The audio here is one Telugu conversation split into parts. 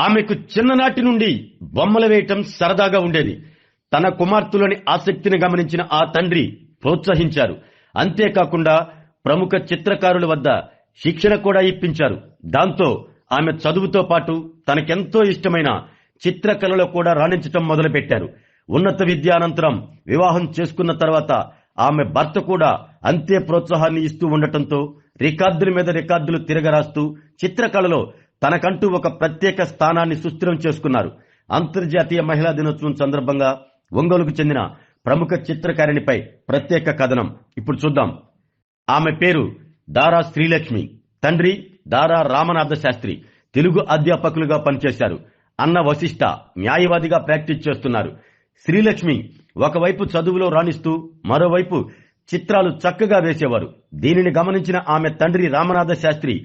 ఆమెకు చిన్ననాటి నుండి బొమ్మలు వేయటం సరదాగా ఉండేది. తన కుమార్తెలోని ఆసక్తిని గమనించిన ఆ తండ్రి ప్రోత్సహించారు. అంతేకాకుండా ప్రముఖ చిత్రకారుల వద్ద శిక్షణ కూడా ఇప్పించారు. దాంతో ఆమె చదువుతో పాటు తనకెంతో ఇష్టమైన చిత్రకళలో కూడా రాణించటం మొదలుపెట్టారు. ఉన్నత విద్య అనంతరం వివాహం చేసుకున్న తర్వాత ఆమె భర్త కూడా అంతే ప్రోత్సాహాన్ని ఇస్తూ ఉండటంతో రికార్డుల మీద రికార్డులు తిరగరాస్తూ చిత్రకళలో తనకంటూ ఒక ప్రత్యేక స్థానాన్ని సుస్థిరం చేసుకున్నారు. అంతర్జాతీయ మహిళా దినోత్సవం సందర్భంగా ఒంగోలుకు చెందిన ప్రముఖ చిత్రకారిణిపై ప్రత్యేక కథనం ఇప్పుడు చూద్దాం. ఆమె పేరు దారా శ్రీలక్ష్మి. తండ్రి దారా రామనాథ శాస్త్రి తెలుగు అధ్యాపకులుగా పనిచేశారు. అన్న వశిష్ఠ న్యాయవాదిగా ప్రాక్టీస్ చేస్తున్నారు. శ్రీలక్ష్మి ఒకవైపు చదువులో రాణిస్తూ మరోవైపు చిత్రాలు చక్కగా వేసేవారు. దీనిని గమనించిన ఆమె తండ్రి రామనాథ శాస్త్రి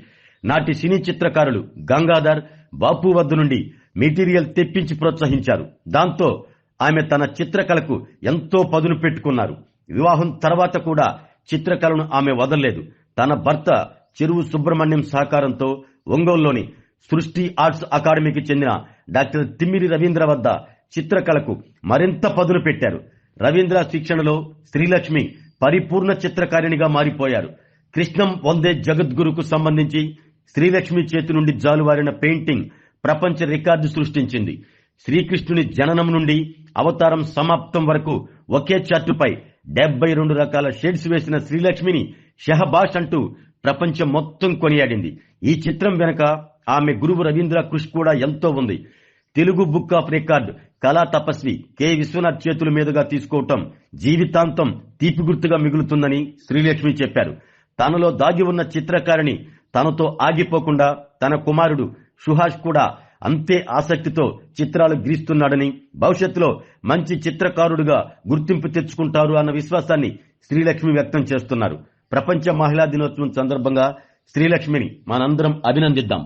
నాటి సినీ చిత్రకారులు గంగాధర్, బాపు వద్ద నుండి మెటీరియల్ తెప్పించి ప్రోత్సహించారు. దాంతో ఆమె తన చిత్రకళకు ఎంతో పదును పెట్టుకున్నారు. వివాహం తర్వాత కూడా చిత్రకళను ఆమె వదలలేదు. తన భర్త చెరువు సుబ్రహ్మణ్యం సహకారంతో ఒంగోలులోని సృష్టి ఆర్ట్స్ అకాడమీకి చెందిన డాక్టర్ తిమ్మిరి రవీంద్ర వద్ద చిత్రకళకు మరింత పదును పెట్టారు. రవీంద్ర శిక్షణలో శ్రీలక్ష్మి పరిపూర్ణ చిత్రకారిణిగా మారిపోయారు. కృష్ణం వందే జగద్గురుకు సంబంధించి శ్రీలక్ష్మి చేతి నుండి జాలువారిన పెయింటింగ్ ప్రపంచ రికార్డు సృష్టించింది. శ్రీకృష్ణుని జననం నుండి అవతారం సమాప్తం వరకు ఒకే చార్టుపై 72 రకాల షేడ్స్ వేసిన శ్రీలక్ష్మిని షహబాష్ అంటూ ప్రపంచం మొత్తం కొనియాడింది. ఈ చిత్రం వెనుక ఆమె గురువు రవీంద్ర కృషి కూడా ఎంతో ఉంది. తెలుగు బుక్ ఆఫ్ రికార్డ్ కళా తపస్వి కె విశ్వనాథ్ చేతుల మీదుగా తీసుకోవటం జీవితాంతం తీపి గుర్తుగా మిగులుతుందని శ్రీలక్ష్మి చెప్పారు. తనలో దాగి ఉన్న చిత్రకారిణి తనతో ఆగిపోకుండా తన కుమారుడు సుహాష్ కూడా అంతే ఆసక్తితో చిత్రాలు గీస్తున్నాడని, భవిష్యత్తులో మంచి చిత్రకారుడుగా గుర్తింపు తెచ్చుకుంటారు అన్న విశ్వాసాన్ని శ్రీలక్ష్మి వ్యక్తం చేస్తున్నారు. ప్రపంచ మహిళా దినోత్సవం సందర్భంగా శ్రీలక్ష్మిని మనందరం అభినందిద్దాం.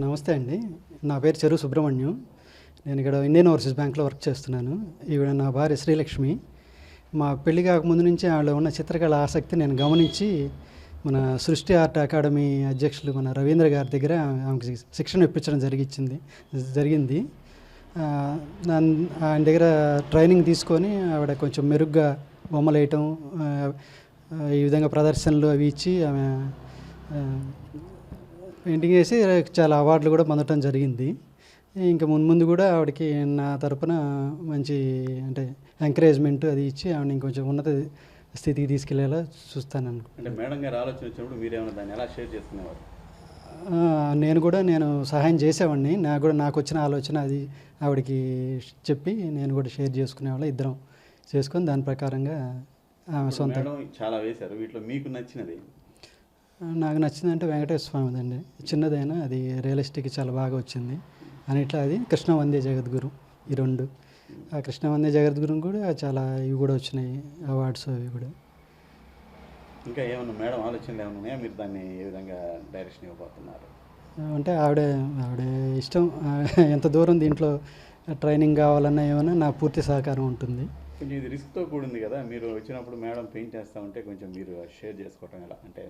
నమస్తే అండి, నా పేరు చెరువు సుబ్రహ్మణ్యం. నేను ఇక్కడ ఇండియన్ ఓవర్సీస్ బ్యాంక్లో వర్క్ చేస్తున్నాను. ఈవిడ నా భార్య శ్రీలక్ష్మి. మా పెళ్లి కాకముందు నుంచి ఆవిడ ఉన్న చిత్రకళ ఆసక్తి నేను గమనించి మన సృష్టి ఆర్ట్ అకాడమీ అధ్యక్షులు మన రవీంద్ర గారి దగ్గర ఆమెకి శిక్షణ ఇప్పించడం జరిగింది. ఆయన దగ్గర ట్రైనింగ్ తీసుకొని ఆవిడ కొంచెం మెరుగ్గా బొమ్మలు వేయటం, ఈ విధంగా ప్రదర్శనలు అవి ఇచ్చి ఆమె ఆ, పెయింటింగ్ వేసి చాలా అవార్డులు కూడా పొందడం జరిగింది. ఇంకా ముందు కూడా ఆవిడకి నా తరపున మంచి అంటే ఎంకరేజ్మెంట్ అది ఇచ్చి ఆవిడ ఇంకొంచెం ఉన్నత స్థితికి తీసుకెళ్లేలా చూస్తాను. అంటే మేడం గారు ఆలోచన వచ్చినప్పుడు మీరేమైనా దాన్ని ఎలా షేర్ చేసుకునేవారు? నేను సహాయం చేసేవాడిని. నాకు వచ్చిన ఆలోచన అది ఆవిడకి చెప్పి నేను కూడా షేర్ చేసుకునేవాళ్ళం. ఇద్దరం చేసుకొని దాని ప్రకారంగా ఆమె సొంత. మేడం చాలా వేశారు, వీటిలో మీకు నచ్చినది? నాకు నచ్చిందంటే వెంకటేశ్వర స్వామిది అండి. చిన్నదైనా అది రియలిస్టిక్ చాలా బాగా వచ్చింది. అన్నిట్లో అది కృష్ణ వందే జగద్గురు, ఈ రెండు. ఆ కృష్ణ వందే జగద్గురు కూడా చాలా ఇవి కూడా వచ్చినాయి అవార్డ్స్ అవి కూడా. ఇంకా ఏమన్నా మేడం ఆలోచనలు ఏమైనా ఉన్నాయా? మీరు దాన్ని ఏ విధంగా డైరెక్షన్ ఇవ్వబోతున్నారు? అంటే ఆవిడ ఇష్టం. ఎంత దూరం దీంట్లో ట్రైనింగ్ కావాలన్నా ఏమైనా నా పూర్తి సహకారం ఉంటుంది. కొంచెం ఇది రిస్క్తో కూడింది కదా, మీరు వచ్చినప్పుడు మేడం పెయింట్ చేస్తూ ఉంటే కొంచెం మీరు షేర్ చేసుకోవటం ఎలా అంటే?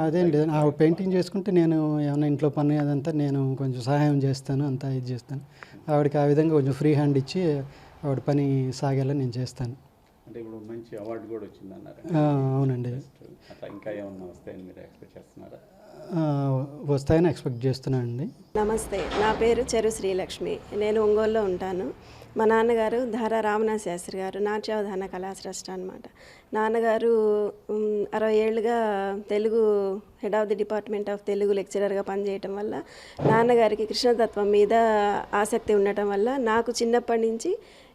అదే అండి, ఆవిడ పెయింటింగ్ చేసుకుంటే నేను ఏమైనా ఇంట్లో పని అదంతా నేను కొంచెం సహాయం చేస్తాను, అంతా ఇది చేస్తాను. ఆవిడకి ఆ విధంగా కొంచెం ఫ్రీ హ్యాండ్ ఇచ్చి ఆవిడ పని సాగేలా నేను చేస్తాను. అంటే ఇప్పుడు మంచి అవార్డు కూడా వచ్చింది అన్నారు. అవునండి. అట్లా ఇంకా ఏమన్నా వస్తాయని మీరు ఎక్స్పెక్ట్ చేస్తున్నారా? వస్తాయని ఎక్స్పెక్ట్ చేస్తున్నానండి. నమస్తే, నా పేరు చెరు శ్రీలక్ష్మి. నేను ఒంగోలులో ఉంటాను. మా నాన్నగారు ధారా రామనాథ శాస్త్రి గారు నాట్యావధాన కళాశ్రేష్ఠ అనమాట. నాన్నగారు 60 ఏళ్ళుగా Telugu head of the department of Telugu లెక్చరర్గా పనిచేయటం వల్ల నాన్నగారికి కృష్ణతత్వం మీద ఆసక్తి ఉండటం వల్ల నాకు చిన్నప్పటి నుంచి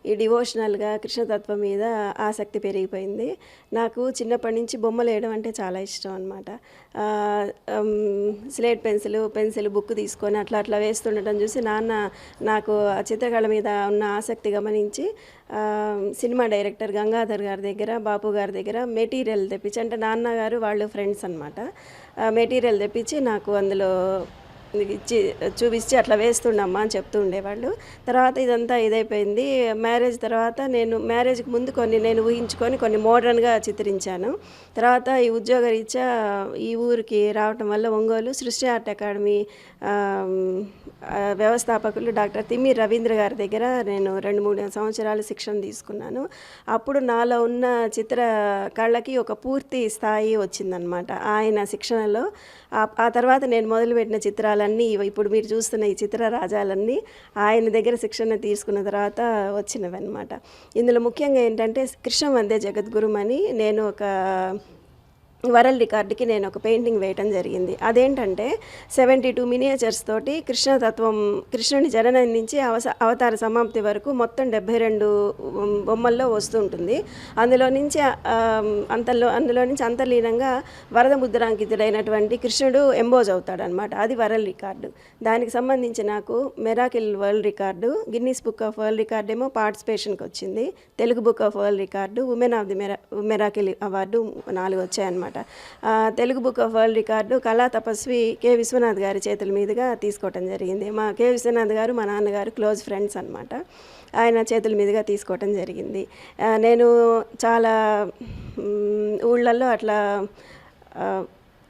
ఈ డివోషనల్గా కృష్ణతత్వం మీద ఆసక్తి పెరిగిపోయింది. నాకు చిన్నప్పటి నుంచి బొమ్మలు వేయడం అంటే చాలా ఇష్టం అనమాట. స్లేట్ పెన్సిల్ బుక్ తీసుకొని అట్లా వేస్తుండటం చూసి నాన్న నాకు ఆ చిత్రకళ మీద ఉన్న ఆసక్తి గమనించి సినిమా డైరెక్టర్ గంగాధర్ గారి దగ్గర, బాపు గారి దగ్గర మెటీరియల్ తెప్పించి, అంటే నాన్నగారు వాళ్ళు ఫ్రెండ్స్ అనమాట, మెటీరియల్ తెప్పించి నాకు అందులో ఇచ్చి చూపించి అట్లా వేస్తుండమ్మా అని చెప్తూ ఉండేవాళ్ళు. తర్వాత ఇదంతా ఇదైపోయింది. మ్యారేజ్ తర్వాత నేను మ్యారేజ్కి ముందు నేను ఊహించుకొని కొన్ని మోడర్న్గా చిత్రించాను. తర్వాత ఈ ఉద్యోగరీత్యా ఈ ఊరికి రావటం వల్ల ఒంగోలు సృష్టి ఆర్ట్ అకాడమీ వ్యవస్థాపకులు డాక్టర్ తిమ్మిరి రవీంద్ర గారి దగ్గర నేను 2-3 సంవత్సరాలు శిక్షణ తీసుకున్నాను. అప్పుడు నాలో ఉన్న చిత్ర కళకి ఒక పూర్తి స్థాయి వచ్చిందనమాట ఆయన శిక్షణలో. ఆ తర్వాత నేను మొదలుపెట్టిన చిత్రాలన్నీ ఇప్పుడు మీరు చూస్తున్న ఈ చిత్ర రాజాలన్నీ ఆయన దగ్గర శిక్షణ తీసుకున్న తర్వాత వచ్చినవి అనమాట. ఇందులో ముఖ్యంగా ఏంటంటే కృష్ణ వందే జగద్గురుం అని నేను ఒక వరల్డ్ రికార్డుకి నేను ఒక పెయింటింగ్ వేయటం జరిగింది. అదేంటంటే 72 మినియేచర్స్ తోటి కృష్ణతత్వం, కృష్ణుని జననం నుంచి అవతార సమాప్తి వరకు మొత్తం 72 బొమ్మల్లో వస్తుంటుంది. అందులో నుంచి అంతర్లీనంగా వరద ముద్రాంకితుడైనటువంటి కృష్ణుడు ఎంబోజ్ అవుతాడనమాట. అది వరల్డ్ రికార్డు. దానికి సంబంధించి నాకు miracle world record, Guinness book of world record ఏమో పార్టిసిపేషన్కి వచ్చింది. Telugu book of world record, women of the miracle award 4 వచ్చాయన్నమాట. Telugu book of world record కళా తపస్వి కె విశ్వనాథ్ గారి చేతుల మీదుగా తీసుకోవటం జరిగింది. మా కె విశ్వనాథ్ గారు మా నాన్నగారు క్లోజ్ ఫ్రెండ్స్ అనమాట. ఆయన చేతుల మీదుగా తీసుకోవటం జరిగింది. నేను చాలా ఊళ్ళల్లో అట్లా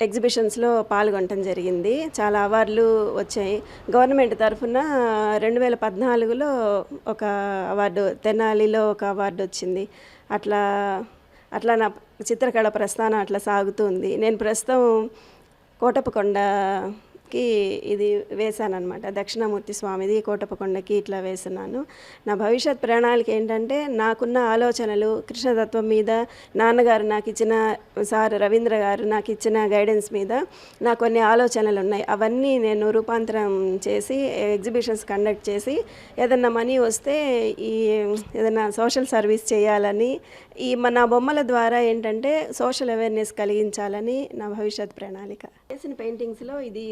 ఎగ్జిబిషన్స్లో పాల్గొనటం జరిగింది. చాలా అవార్డులు వచ్చాయి. గవర్నమెంట్ తరఫున 2014లో ఒక అవార్డు, తెనాలిలో ఒక అవార్డు వచ్చింది. అట్లా నా చిత్రకళ ప్రస్థానం అట్లా సాగుతుంది. నేను ప్రస్తుతం కోటప్పకొండకి ఇది వేశానమాట, దక్షిణామూర్తి స్వామిది కోటప్పకొండకి ఇట్లా వేస్తున్నాను. నా భవిష్యత్ ప్రణాళిక ఏంటంటే నాకున్న ఆలోచనలు కృష్ణతత్వం మీద నాన్నగారు నాకు ఇచ్చిన, సార్ రవీంద్ర గారు నాకు ఇచ్చిన గైడెన్స్ మీద నాకు కొన్ని ఆలోచనలు ఉన్నాయి. అవన్నీ నేను రూపాంతరం చేసి ఎగ్జిబిషన్స్ కండక్ట్ చేసి ఏదన్నా మనీ వస్తే ఈ ఏదైనా సోషల్ సర్వీస్ చేయాలని, నా బొమ్మల ద్వారా ఏంటంటే సోషల్ అవేర్నెస్ కలిగించాలని నా భవిష్యత్ ప్రణాళిక. వేసిన పెయింటింగ్స్లో ఇది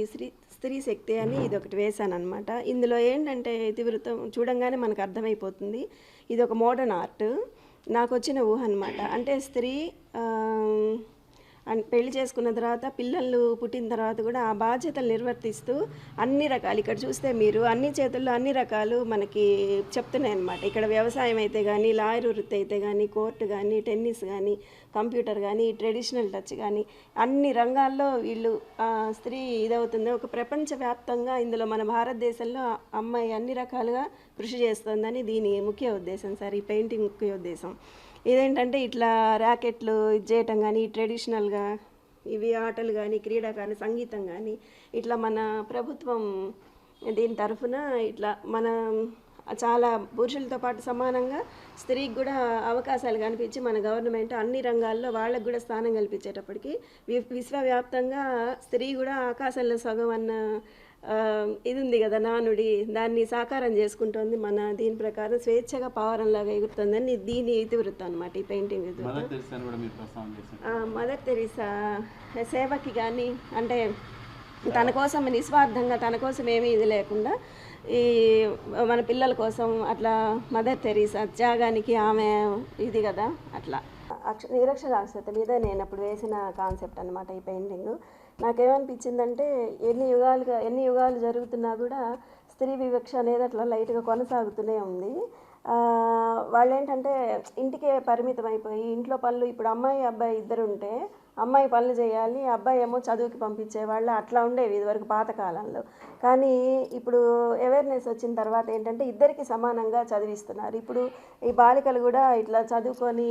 స్త్రీ శక్తి అని ఇది ఒకటి వేశాను అనమాట. ఇందులో ఏంటంటే ఇతివృత్తం చూడంగానే మనకు అర్థమైపోతుంది. ఇది ఒక మోడర్న్ ఆర్ట్, నాకు వచ్చిన ఊహ అనమాట. అంటే స్త్రీ పెళ్లి చేసుకున్న తర్వాత పిల్లలు పుట్టిన తర్వాత కూడా ఆ బాధ్యతలు నిర్వర్తిస్తూ అన్ని రకాలు, ఇక్కడ చూస్తే మీరు అన్ని చేతుల్లో అన్ని రకాలు మనకి చెప్తున్నాయి అన్నమాట. ఇక్కడ వ్యవసాయం అయితే కానీ, లాయర్ వృత్తి అయితే కానీ, కోర్టు కానీ, టెన్నిస్ కానీ, కంప్యూటర్ కానీ, ట్రెడిషనల్ టచ్ కానీ, అన్ని రంగాల్లో వీళ్ళు స్త్రీ ఇదవుతుంది. ఒక ప్రపంచవ్యాప్తంగా ఇందులో మన భారతదేశంలో అమ్మాయి అన్ని రకాలుగా కృషి చేస్తుందని దీని ముఖ్య ఉద్దేశం సార్, ఈ పెయింటింగ్ ముఖ్య ఉద్దేశం. ఇదేంటంటే ఇట్లా ర్యాకెట్లు ఇది చేయటం కానీ ట్రెడిషనల్గా ఇవి ఆటలు కానీ క్రీడ కానీ సంగీతం కానీ ఇట్లా మన ప్రభుత్వం దీని తరఫున ఇట్లా మన చాలా పురుషులతో పాటు సమానంగా స్త్రీకి కూడా అవకాశాలు కల్పించి మన గవర్నమెంట్ అన్ని రంగాల్లో వాళ్ళకు కూడా స్థానం కల్పించేటప్పటికి విశ్వవ్యాప్తంగా స్త్రీ కూడా ఆకాశంలో సగం అన్న ఇది ఉంది కదా నానుడి, దాన్ని సాకారం చేసుకుంటుంది. మన దీని ప్రకారం స్వేచ్ఛగా పావరంలాగా ఎగురుతుందని దీని ఇతివృత్తం అనమాట ఈ పెయింటింగ్ మదర్ తెరీసా సేవకి కానీ అంటే తన కోసం నిస్వార్థంగా తన కోసం ఏమీ ఇది లేకుండా ఈ మన పిల్లల కోసం అట్లా మదర్ తెరీసా త్యాగానికి ఆమె ఇది కదా అట్లా నిరక్షరాస్యత మీద నేను అప్పుడు వేసిన కాన్సెప్ట్ అనమాట ఈ పెయింటింగ్. నాకేమనిపించిందంటే ఎన్ని యుగాలు జరుగుతున్నా కూడా స్త్రీ వివక్ష అనేది అట్లా లైట్గా కొనసాగుతూనే ఉంది. వాళ్ళు ఏంటంటే ఇంటికే పరిమితం అయిపోయి ఇంట్లో పనులు, ఇప్పుడు అమ్మాయి అబ్బాయి ఇద్దరు ఉంటే అమ్మాయి పనులు చేయాలి, అబ్బాయి ఏమో చదువుకి పంపించేవాళ్ళు, అట్లా ఉండేవి ఇదివరకు పాతకాలంలో. కానీ ఇప్పుడు అవేర్నెస్ వచ్చిన తర్వాత ఏంటంటే ఇద్దరికి సమానంగా చదివిస్తున్నారు. ఇప్పుడు ఈ బాలికలు కూడా ఇట్లా చదువుకొని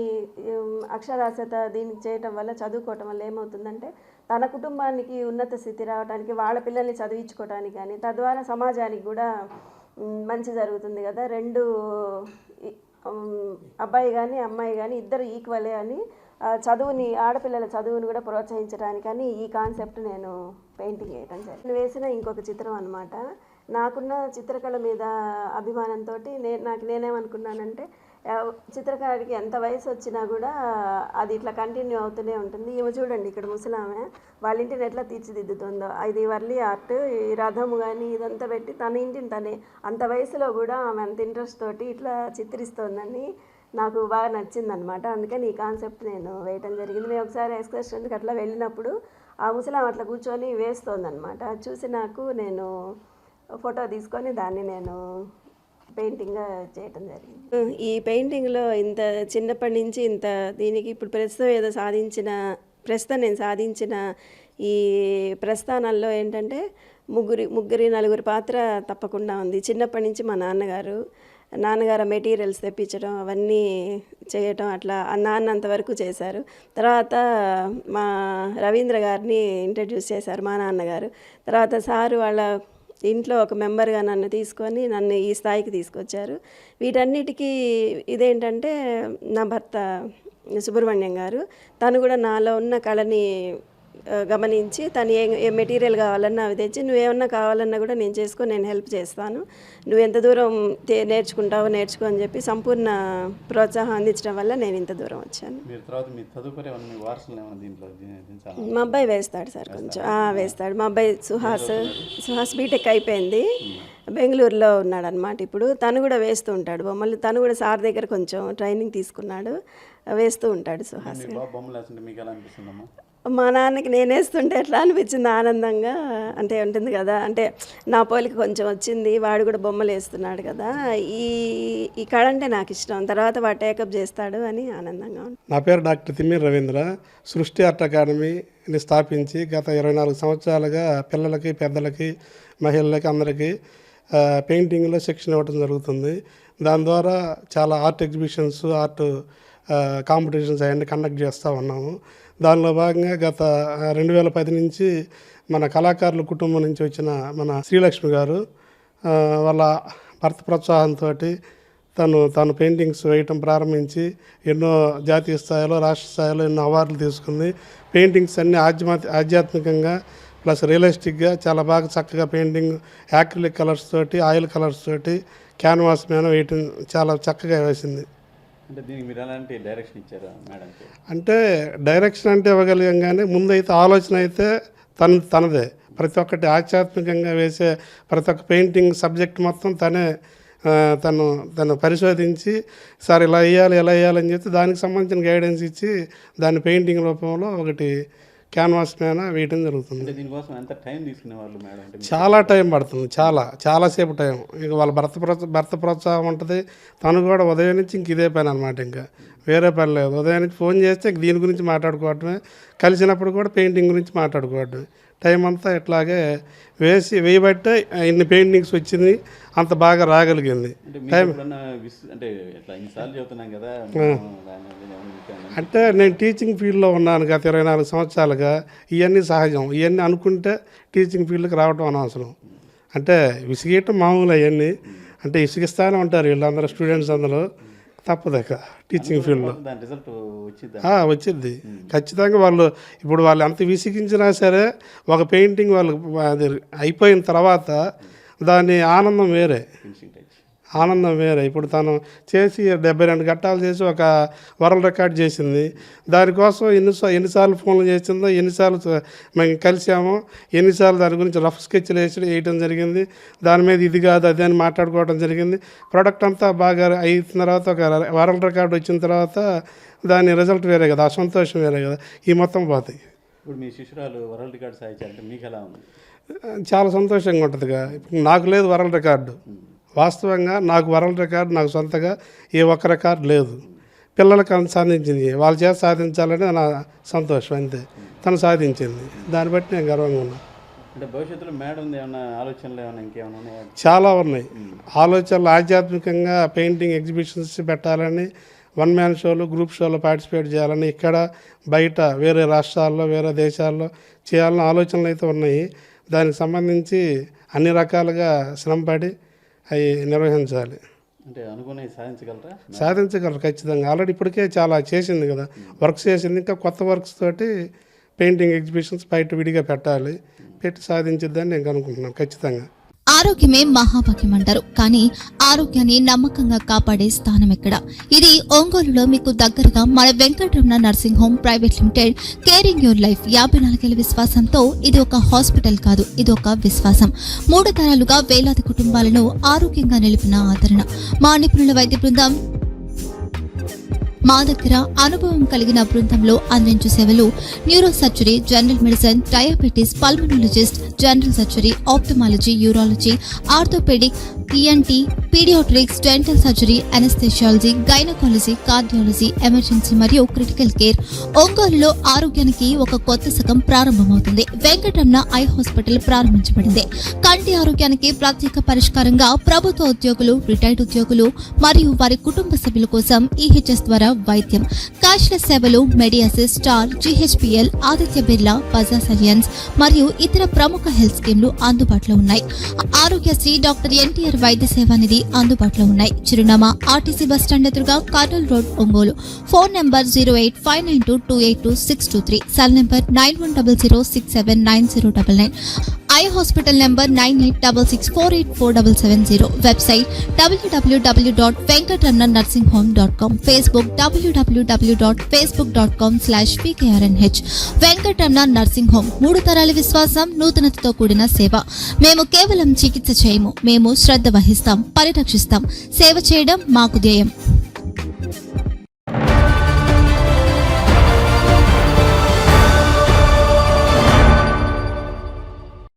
అక్షరాస్యత దీనికి చేయటం వల్ల, చదువుకోవటం వల్ల ఏమవుతుందంటే తన కుటుంబానికి ఉన్నత స్థితి రావడానికి, వాళ్ళ పిల్లల్ని చదివించుకోవడానికి కానీ తద్వారా సమాజానికి కూడా మంచి జరుగుతుంది కదా. రెండు అబ్బాయి కానీ అమ్మాయి కానీ ఇద్దరు ఈక్వలే అని చదువుని, ఆడపిల్లల చదువుని కూడా ప్రోత్సహించడానికని ఈ కాన్సెప్ట్ నేను పెయింటింగ్ వేయటం జరిగింది. వేసిన ఇంకొక చిత్రం అనమాట. నాకున్న చిత్రకళ మీద అభిమానంతో నేనేమనుకున్నానంటే చిత్రకారుడికి ఎంత వయసు వచ్చినా కూడా అది ఇట్లా కంటిన్యూ అవుతూనే ఉంటుంది. ఈమె చూడండి ఇక్కడ ముసలామె వాళ్ళ ఇంటిని ఎట్లా తీర్చిదిద్దుతుందో, ఇది వర్లీ ఆర్ట్, ఈ రథము కానీ ఇదంతా పెట్టి తన ఇంటిని తనే అంత వయసులో కూడా ఆమె అంత ఇంట్రెస్ట్ తోటి ఇట్లా చిత్రిస్తోందని నాకు బాగా నచ్చిందనమాట. అందుకని ఈ కాన్సెప్ట్ నేను వేయటం జరిగింది. మేము ఒకసారి ఎక్స్కర్షన్కి అట్లా వెళ్ళినప్పుడు ఆ ముసలాం అట్లా కూర్చొని వేస్తోందనమాట. అది చూసి నేను ఫోటో తీసుకొని దాన్ని నేను పెయింటింగ్గా చేయటం జరిగింది. ఈ పెయింటింగ్లో ఇంత చిన్నప్పటి నుంచి ఇంత దీనికి ఇప్పుడు ప్రస్తుతం నేను సాధించిన ఈ ప్రస్థానాల్లో ఏంటంటే నలుగురి పాత్ర తప్పకుండా ఉంది. చిన్నప్పటి నుంచి మా నాన్నగారు మెటీరియల్స్ తెప్పించడం అవన్నీ చేయటం అట్లా నాన్న అంతవరకు చేశారు. తర్వాత మా రవీంద్ర గారిని ఇంట్రడ్యూస్ చేశారు మా నాన్నగారు. తర్వాత సారు వాళ్ళ ఇంట్లో ఒక మెంబర్గా నన్ను ఈ స్థాయికి తీసుకొచ్చారు. వీటన్నిటికీ ఇదేంటంటే నా భర్త సుబ్రహ్మణ్యం గారు, తను కూడా నాలో ఉన్న కళని గమనించి తను ఏ మెటీరియల్ కావాలన్నా అవి తెచ్చి నువ్వేమన్నా కావాలన్నా కూడా నేను హెల్ప్ చేస్తాను, నువ్వు ఎంత దూరం నేర్చుకుంటావో నేర్చుకో అని చెప్పి సంపూర్ణ ప్రోత్సాహం అందించడం వల్ల నేను ఇంత దూరం వచ్చాను. మా అబ్బాయి వేస్తాడు సార్, కొంచెం వేస్తాడు. మా అబ్బాయి సుహాస్ బీటెక్ అయిపోయింది, బెంగళూరులో ఉన్నాడు అనమాట. ఇప్పుడు తను కూడా వేస్తూ ఉంటాడు బొమ్మలు. తను కూడా సార్ దగ్గర కొంచెం ట్రైనింగ్ తీసుకున్నాడు, వేస్తూ ఉంటాడు సుహాస్. మా నాన్నకి నేను వేస్తుంటే ఎట్లా అనిపించింది, ఆనందంగా అంటే ఉంటుంది కదా, అంటే నా పోలిక కొంచెం వచ్చింది, వాడు కూడా బొమ్మలు వేస్తున్నాడు కదా, ఈ కళ అంటే నాకు ఇష్టం, తర్వాత వాడు టేకప్ చేస్తాడు అని ఆనందంగా ఉంది. నా పేరు డాక్టర్ తిమ్మిరి రవీంద్ర. సృష్టి ఆర్ట్ అకాడమీని స్థాపించి గత 24 సంవత్సరాలుగా పిల్లలకి, పెద్దలకి, మహిళలకి అందరికీ పెయింటింగ్లో శిక్షణ ఇవ్వడం జరుగుతుంది. దాని ద్వారా చాలా ఆర్ట్ ఎగ్జిబిషన్స్, ఆర్ట్ కాంపిటీషన్స్ అవన్నీ కండక్ట్ చేస్తూ ఉన్నాము. దానిలో భాగంగా గత 2010 నుంచి మన కళాకారుల కుటుంబం నుంచి వచ్చిన మన శ్రీలక్ష్మి గారు వాళ్ళ భర్త ప్రోత్సాహంతో తను పెయింటింగ్స్ వేయటం ప్రారంభించి ఎన్నో జాతీయ స్థాయిలో, రాష్ట్ర స్థాయిలో ఎన్నో అవార్డులు తీసుకుంది. పెయింటింగ్స్ అన్నీ ఆధ్యాత్మికంగా ప్లస్ రియలిస్టిక్గా చాలా బాగా చక్కగా పెయింటింగ్ యాక్రిలిక్ కలర్స్ తోటి, ఆయిల్ కలర్స్ తోటి, క్యాన్వాస్ మీద వేయటం చాలా చక్కగా వేసింది. అంటే దీనికి మీరు ఎలాంటి డైరెక్షన్ ఇచ్చారు మేడం? అంటే డైరెక్షన్ అంటే ఇవ్వగలిగాం, కానీ ముందైతే ఆలోచన అయితే తనదే. ప్రతి ఒక్కటి ఆధ్యాత్మికంగా వేసే ప్రతి ఒక్క పెయింటింగ్ సబ్జెక్ట్ మొత్తం తను పరిశోధించి సార్ ఇలా వేయాలని చెప్పి దానికి సంబంధించిన గైడెన్స్ ఇచ్చి దాన్ని పెయింటింగ్ రూపంలో ఒకటి క్యాన్వాస్ మీద వేయడం జరుగుతుంది. దీనికోసం ఎంత టైం తీసుకునేవాళ్ళు మేడం? చాలా టైం పడుతుంది, చాలాసేపు టైం. ఇక వాళ్ళ భర్త ప్రోత్సాహం ఉంటుంది. తను కూడా ఉదయం నుంచి ఇంక ఇదే పని అనమాట, ఇంకా వేరే పని లేదు. ఉదయం నుంచి ఫోన్ చేస్తే దీని గురించి మాట్లాడుకోవటమే, కలిసినప్పుడు కూడా పెయింటింగ్ గురించి మాట్లాడుకోవటమే. టైం అంతా ఇట్లాగే వేయబట్టే ఇన్ని పెయింటింగ్స్ వచ్చింది, అంత బాగా రాగలిగింది. అంటే మీరు ఎప్పుడన్నా అంటే ఇట్లా ఇన్నిసార్లు చెబుతున్నాం కదా, అంటే నేను టీచింగ్ ఫీల్డ్లో ఉన్నాను గత 24 సంవత్సరాలుగా. ఇవన్నీ సహజం, ఇవన్నీ అనుకుంటే టీచింగ్ ఫీల్డ్కి రావడం అనవసరం. అంటే విసిగేయటం మామూలు అవన్నీ, అంటే ఇసుగిస్తానే ఉంటారు వీళ్ళందరూ, స్టూడెంట్స్ అందరూ. తప్పదక టీచింగ్ ఫీల్డ్లో దాని రిజల్ట్ వచ్చిందా? వచ్చింది ఖచ్చితంగా. ఇప్పుడు వాళ్ళు ఎంత విసిగించినా సరే ఒక పెయింటింగ్ వాళ్ళు అది అయిపోయిన తర్వాత దాని ఆనందం వేరే, ఆనందం వేరే. ఇప్పుడు తను చేసి 72 ఘట్టాలు చేసి ఒక వరల్డ్ రికార్డ్ చేసింది. దానికోసం ఎన్నిసార్లు ఫోన్లు చేసిందో, ఎన్నిసార్లు మేము కలిసామో, ఎన్నిసార్లు దాని గురించి రఫ్ స్కెచ్లు వేయటం జరిగింది. దాని మీద ఇది కాదు అది అని మాట్లాడుకోవడం జరిగింది. ప్రోడక్ట్ అంతా బాగా అయిన తర్వాత ఒక వరల్డ్ రికార్డ్ వచ్చిన తర్వాత దాని రిజల్ట్ వేరే కదా, ఆ సంతోషం వేరే కదా, ఈ మొత్తం పోతాయి. ఇప్పుడు మీ శిష్యురాలు వరల్డ్ రికార్డ్ సాధించారంటే మీకు ఎలా ఉంది? చాలా సంతోషంగా ఉంటుందిగా. ఇప్పుడు నాకు లేదు వరల్డ్ రికార్డు, వాస్తవంగా నాకు వరల్డ్ రికార్డు నాకు సొంతగా ఏ ఒక్క రికార్డు లేదు. పిల్లలకు అంత సాధించింది, వాళ్ళ చేత సాధించాలని నా సంతోషం అంతే. తను సాధించింది, దాన్ని బట్టి నేను గర్వంగా ఉన్నాను. అంటే భవిష్యత్తులో మేడం ఏమైనా ఆలోచనలు ఏమైనా ఇంకేమైనా ఉన్నాయా? చాలా ఉన్నాయి ఆలోచనలు. ఆధ్యాత్మికంగా పెయింటింగ్ ఎగ్జిబిషన్స్ పెట్టాలని, వన్ మ్యాన్ షోలు, గ్రూప్ షోలో పార్టిసిపేట్ చేయాలని, ఇక్కడ బయట వేరే రాష్ట్రాల్లో వేరే దేశాల్లో చేయాలని ఆలోచనలు అయితే ఉన్నాయి. దానికి సంబంధించి అన్ని రకాలుగా శ్రమపడి అవి నిర్వహించాలి. అంటే అనుకునే సాధించగలరా? సాధించగలరు ఖచ్చితంగా. ఆల్రెడీ ఇప్పటికే చాలా చేసింది కదా, వర్క్స్ చేసింది. ఇంకా కొత్త వర్క్స్ తోటి పెయింటింగ్ ఎగ్జిబిషన్స్ బయట విడిగా పెట్టాలి, పెట్టి సాధించిద్దని నేను అనుకుంటున్నాను ఖచ్చితంగా. ఆరోగ్యమే మహాభాగ్యం అంటారు, కానీ ఆరోగ్యాన్ని నమ్మకంగా కాపాడే స్థానం ఎక్కడ? ఇది ఒంగోలులో మీకు దగ్గరగా మన Venkataramana nursing home private limited. Caring your life 54 ఏళ్ల విశ్వాసంతో ఇది ఒక హాస్పిటల్ కాదు, ఇది ఒక విశ్వాసం. 3 తరాలుగా వేలాది కుటుంబాలను ఆరోగ్యంగా నిలిపిన ఆదరణ. మా నిపుణుల వైద్య బృందం మా దగ్గర అనుభవం కలిగిన బృందంలో అందించే సేవలు: neuro surgery, general medicine, diabetes, pulmonologist, general surgery, ophthalmology, urology, orthopaedic, ENT, paediatrics, dental surgery, anaesthesiology, gynaecology, cardiology, emergency మరియు క్రిటికల్ కేర్. ఒంగోలులో ఆరోగ్యానికి ఒక కొత్త శకం ప్రారంభమవుతుంది. వెంకటరమణ ఐ హాస్పిటల్ ప్రారంభించబడింది. కంటి ఆరోగ్యానికి ప్రత్యేక పరిష్కారంగా ప్రభుత్వ ఉద్యోగులు, రిటైర్డ్ ఉద్యోగులు మరియు వారి కుటుంబ సభ్యుల కోసం EHS ద్వారా వైద్యం. క్యాష్లెస్ సేవలు Medi Assist, Star, GHPL, Aditya Birla, Bajaj Allianz మరియు ఇతర ప్రముఖ హెల్త్ స్కీమ్లు అందుబాటులో ఉన్నాయి. ఆరోగ్యశ్రీ, డాక్టర్ NTR వైద్య సేవా నిధి అందుబాటులో ఉన్నాయి. చిరునామా RTC బస్టాండ్ ఎదురుగా, Kurnool road, Ongole. Phone number 08592282623, cell number 9100679099. Eye hospital number 9866484770. Website www.venkatramanarsinghome.com. Facebook www.facebook.com/PKRNH. Venkataramana nursing home, 3 తరాల విశ్వాసం, నూతనతతో కూడిన సేవ. మేము కేవలం చికిత్స చేయము, మేము శ్రద్ధ వహిస్తాం, పరిరక్షిస్తాం. సేవ చేయడం మాకు ధ్యేయం.